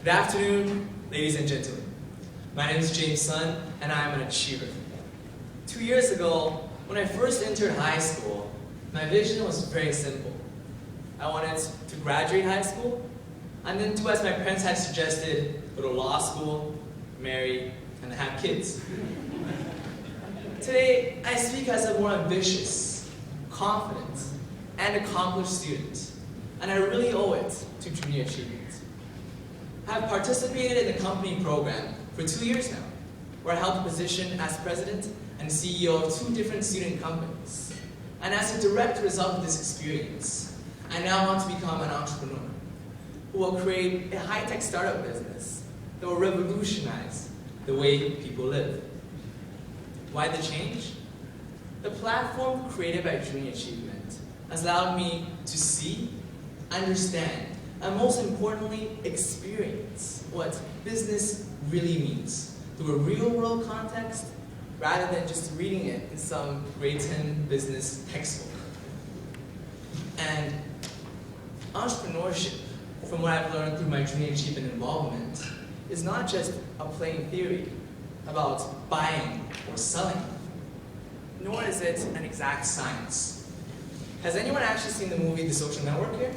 Good afternoon, ladies and gentlemen. My name is James Sun, and I am an achiever. 2 years ago, when I first entered high school, my vision was very simple. I wanted to graduate high school, and then do as my parents had suggested, go to law school, marry, and have kids. Today, I speak as a more ambitious, confident, and accomplished student, and I really owe it to Junior Achievement. I have participated in the company program for 2 years now, where I held the position as president and CEO of 2 different student companies. And as a direct result of this experience, I now want to become an entrepreneur who will create a high-tech startup business that will revolutionize the way people live. Why the change? The platform created by Junior Achievement has allowed me to see, understand, and most importantly, experience what business really means through a real-world context rather than just reading it in some grade 10 business textbook. And entrepreneurship, from what I've learned through my Junior Achievement involvement, is not just a plain theory about buying or selling, nor is it an exact science. Has anyone actually seen the movie The Social Network here?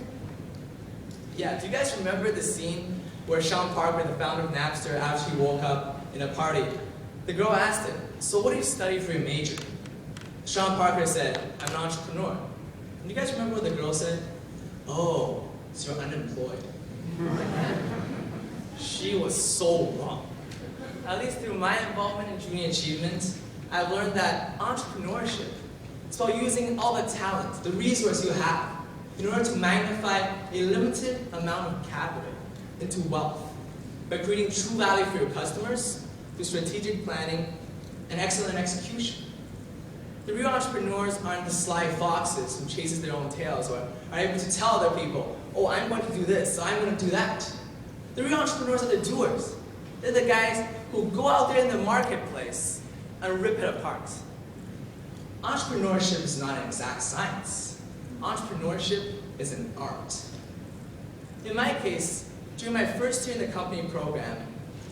Yeah, do you guys remember the scene where Sean Parker, the founder of Napster, actually woke up in a party? The girl asked him, "So what do you study for your major?" Sean Parker said, "I'm an entrepreneur." And you guys remember what the girl said? "Oh, so you're unemployed." She was so wrong. At least through my involvement in Junior Achievement, I've learned that entrepreneurship is about using all the talent, the resource you have, in order to magnify a limited amount of capital into wealth by creating true value for your customers through strategic planning and excellent execution. The real entrepreneurs aren't the sly foxes who chases their own tails or are able to tell other people, "Oh, I'm going to do this, so I'm going to do that." The real entrepreneurs are the doers. They're the guys who go out there in the marketplace and rip it apart. Entrepreneurship is not an exact science. Entrepreneurship is an art. In my case, during my first year in the company program,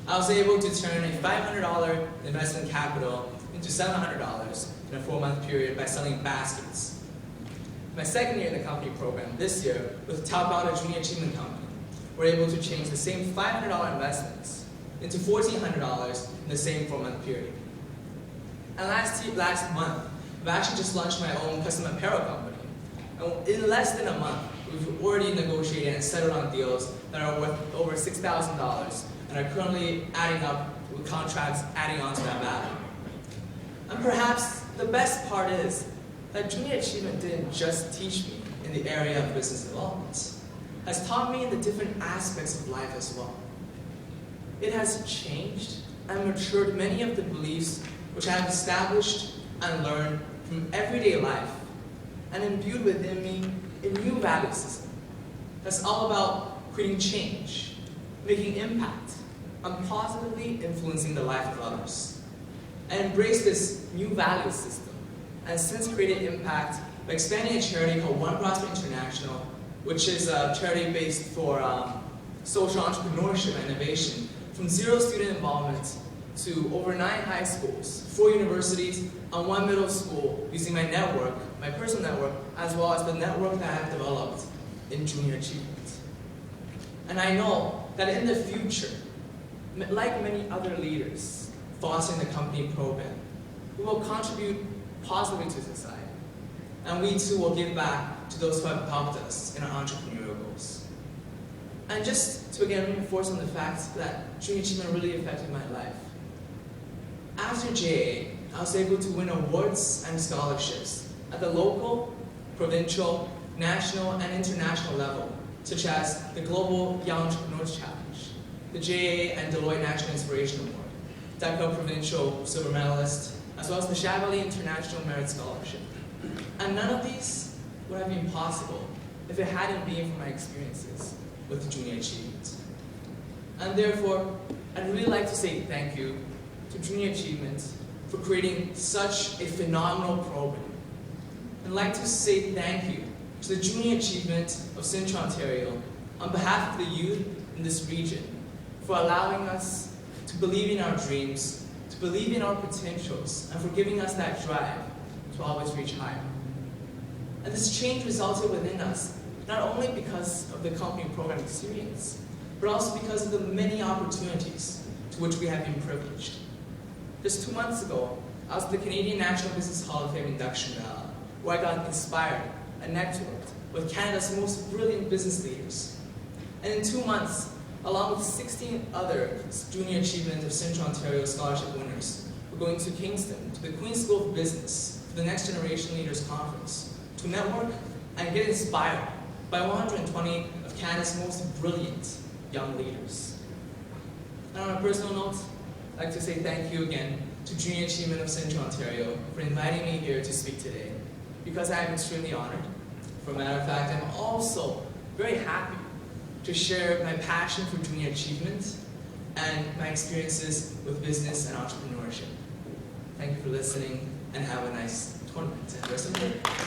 I was able to turn a $500 investment capital into $700 in a 4-month period by selling baskets. My second year in the company program, this year, with Taobao, a Junior Achievement company, we're able to change the same $500 investments into $1,400 in the same 4-month period. And last month, I've actually just launched my own custom apparel company. And in less than a month, we've already negotiated and settled on deals that are worth over $6,000 and are currently adding up with contracts adding on to that value. And perhaps the best part is that Junior Achievement didn't just teach me in the area of business development. It has taught me in the different aspects of life as well. It has changed and matured many of the beliefs which I have established and learned from everyday life, and imbued within me a new value system that's all about creating change, making impact, and positively influencing the life of others. I embrace this new value system and since created impact by expanding a charity called One Prosper International, which is a charity based for social entrepreneurship and innovation, from 0 student involvement to over 9 high schools, 4 universities, and 1 middle school, using my network, my personal network, as well as the network that I have developed in Junior Achievement. And I know that in the future, like many other leaders fostering the company program, we will contribute positively to society. And we too will give back to those who have helped us in our entrepreneurial goals. And just to again reinforce on the fact that Junior Achievement really affected my life. After JA, I was able to win awards and scholarships at the local, provincial, national, and international level, such as the Global Young Entrepreneurs Challenge, the JA and Deloitte National Inspiration Award, DECA Provincial Silver Medalist, as well as the Chevalier International Merit Scholarship. And none of these would have been possible if it hadn't been for my experiences with the Junior Achievement. And therefore, I'd really like to say thank you to Junior Achievement for creating such a phenomenal program. I'd like to say thank you to the Junior Achievement of Central Ontario on behalf of the youth in this region for allowing us to believe in our dreams, to believe in our potentials, and for giving us that drive to always reach higher. And this change resulted within us, not only because of the company program experience, but also because of the many opportunities to which we have been privileged. Just 2 months ago, I was at the Canadian National Business Hall of Fame induction gala, where I got inspired and networked with Canada's most brilliant business leaders. And in 2 months, along with 16 other Junior Achievement of Central Ontario Scholarship winners, we're going to Kingston, to the Queen's School of Business, for the Next Generation Leaders Conference, to network and get inspired by 120 of Canada's most brilliant young leaders. And on a personal note, I'd like to say thank you again to Junior Achievement of Central Ontario for inviting me here to speak today, because I am extremely honored. For a matter of fact, I'm also very happy to share my passion for junior achievement and my experiences with business and entrepreneurship. Thank you for listening, and have a nice tournament and rest of the day.